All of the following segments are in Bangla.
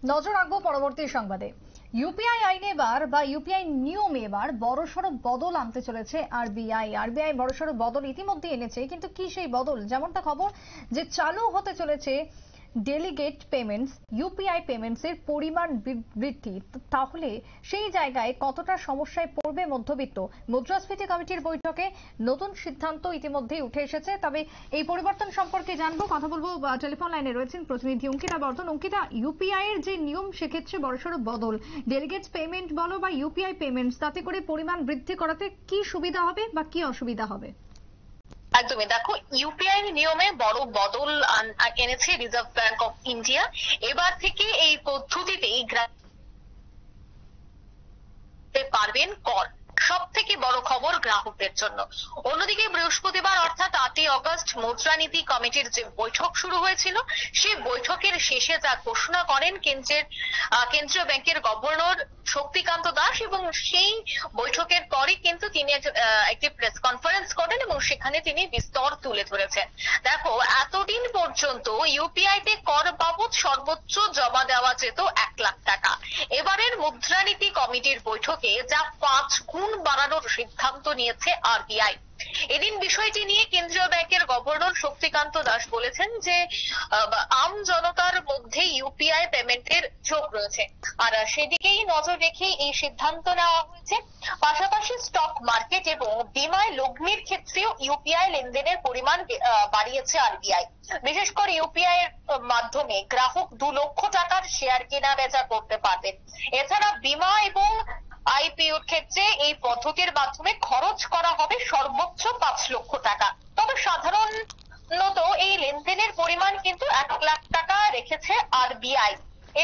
নজর রাখবো পরবর্তী সংবাদে। ইউপিআই আইনে এবার বা ইউপিআই নিয়মে এবার বড়সড় বদল আনতে চলেছে আরবিআই বড়সড় বদল ইতিমধ্যে এনেছে, কিন্তু কি সেই বদল? যেমনটা খবর যে চালু হতে চলেছে ডেলিগেট পেমেন্টস, ইউপিআই পেমেন্টস এর পরিমাণ বৃদ্ধি। তাহলে সেই জায়গায় কতটা সমস্যায় পড়বে মধ্যবিত্ত? মুদ্রাস্ফীতি কমিটির বৈঠকে নতুন সিদ্ধান্ত ইতিমধ্যেই উঠে এসেছে। তবে এই পরিবর্তন সম্পর্কে জানবো, কথা বলবো। টেলিফোন লাইনে রয়েছেন প্রতিনিধি অঙ্কিতা বর্ধন। অঙ্কিতা, ইউপিআই এর যে নিয়ম সেক্ষেত্রে বড়সড় বদল, ডেলিগেট পেমেন্ট বলো বা ইউপিআই পেমেন্টস, তাতে করে পরিমাণ বৃদ্ধি করাতে কি সুবিধা হবে বা কি অসুবিধা হবে? একদমই, দেখো, ইউপিআই নিয়মে বড় বদল এনেছে রিজার্ভ ব্যাংক অফ ইন্ডিয়া। এবার থেকে এই পদ্ধতিতেই পারবেন কর। সব থেকে বড় খবর গ্রাহকদের জন্য। অন্যদিকে বৃহস্পতিবার অর্থাৎ 8ই অগস্ট মুদ্রানীতি কমিটির যে বৈঠক শুরু হয়েছিল, সেই বৈঠকের শেষে যা ঘোষণা করেন কেন্দ্রীয় ব্যাংকের গভর্নর শক্তিকান্ত দাস, এবং সেই বৈঠকের পরই কিন্তু তিনি একটি প্রেস কনফারেন্স করেন এবং সেখানে তিনি বিস্তর তুলে ধরেছেন। দেখো, এতদিন পর্যন্ত ইউপিআই তে কর বাবদ সর্বোচ্চ জমা দেওয়া যেত 1 লাখ টাকা। এবারের মুদ্রানীতি কমিটির বৈঠকে যা 5 গুণ বাড়ানোর সিদ্ধান্ত নিয়েছে আরবিআই। এদিন বিষয়টি নিয়ে কেন্দ্রীয় ব্যাংকের গভর্নর শক্তিকান্ত দাস বলেছেন যে আম জনতার মধ্যে ইউপিআই পেমেন্টের ঝোঁক রয়েছে, আর সেদিকেই নজর রেখে এই সিদ্ধান্ত নেওয়া হয়েছে। পাশাপাশি স্টক মার্কেট এবং বীমায় লগ্নির ক্ষেত্রেও ইউপিআই লেনদেনের পরিমাণ বাড়িয়েছে আরবিআই। বিশেষ করে ইউপিআই এর মাধ্যমে গ্রাহক 2 লক্ষ টাকার শেয়ার কেনা বেচা করতে পারবেন। এছাড়া বীমা এবং আইপিওর ক্ষেত্রে এই পদ্ধতির মাধ্যমে খরচ করা হবে সর্বোচ্চ 5 লক্ষ টাকা। তবে সাধারণত এই লেনদেনের পরিমাণ কিন্তু 1 লাখ টাকা রেখেছে আরবিআই।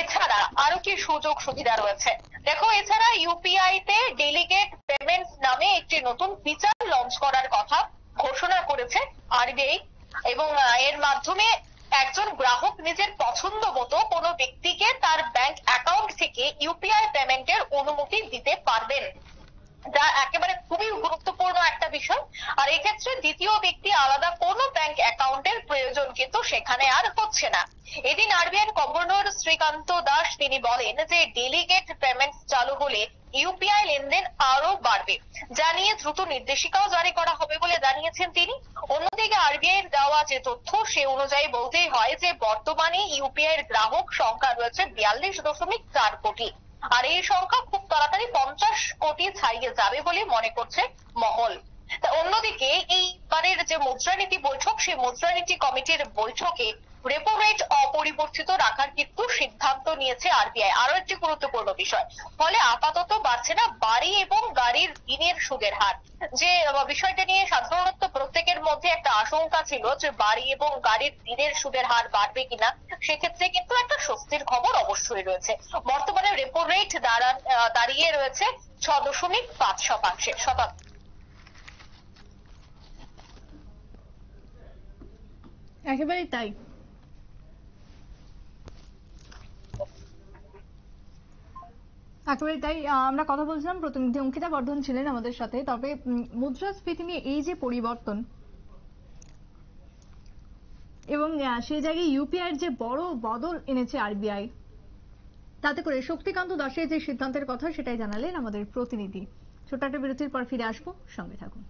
এছাড়া আরো কি সুযোগ সুবিধা রয়েছে? দেখো, এছাড়া ইউপিআই তে ডেলিগেট পেমেন্টস নামে একটি নতুন ফিচার লঞ্চ করার কথা ঘোষণা করেছে আরবিআই, এবং এর মাধ্যমে একজন গ্রাহক নিজের পছন্দ মতো কোনো ব্যক্তিকে তার ব্যাংক অ্যাকাউন্ট থেকে ইউপিআই পেমেন্টের অনুমতি দিতে পারবেন, যা একেবারে খুবই গুরুত্বপূর্ণ একটা বিষয়। আর এক্ষেত্রে দ্বিতীয় ব্যক্তি আলাদা কোনো ব্যাংক অ্যাকাউন্টের প্রয়োজন কিন্তু সেখানে আর হচ্ছে না। এদিন আরবিআই গভর্নর শ্রীকান্ত দাস তিনি বলেন যে ডেলিগেট পেমেন্টস চালু হলে ইউপিআই লেনদেন আরো বাড়বে, যা নিয়ে দ্রুত নির্দেশিকাও জারি করা হবে বলে জানিয়েছেন তিনি। অন্যদিকে আরবিআই এর দেওয়া যে তথ্য সে অনুযায়ী বলতেই হয় যে বর্তমানে ইউপিআই এর গ্রাহক সংখ্যা রয়েছে 42.4 কোটি, আর এই সংখ্যা খুব তাড়াতাড়ি 50 কোটি ছাড়িয়ে যাবে বলে মনে করছে মহল। অন্যদিকে এইবারের যে মুদ্রানীতি বৈঠক, সেই মুদ্রানীতি কমিটির বৈঠকে রেপো রেট অপরিবর্তিত রাখার কিন্তু সিদ্ধান্ত নিয়েছে আরবিআই। আরো একটি গুরুত্বপূর্ণ বিষয়, ফলে আপাতত বাড়ছে না বাড়ি এবং গাড়ির ঋণের সুদের হার। যে বিষয়টা নিয়ে সাধারণত প্রত্যেকের মধ্যে একটা আশঙ্কা ছিল যে বাড়ি এবং গাড়ির ঋণের সুদের হার বাড়বে কিনা, সেক্ষেত্রে কিন্তু একটা স্বস্তির খবর অবশ্যই রয়েছে। বর্তমানে রেপো রেট দাঁড়িয়ে রয়েছে 6.5%। একেবারেই তাই। আমরা কথা বলছিলাম, প্রতিনিধি অঙ্কিতা বর্ধন ছিলেন আমাদের সাথে। তবে মুদ্রাস্ফীতি নিয়ে এই যে পরিবর্তন এবং সেই জায়গায় ইউপিআই এর যে বড় বদল এনেছে আরবিআই, তাতে করে শক্তিকান্ত দাসের যে সিদ্ধান্তের কথা সেটাই জানালেন আমাদের প্রতিনিধি। ছোট্ট একটা বিরতির পর ফিরে আসবো, সঙ্গে থাকুন।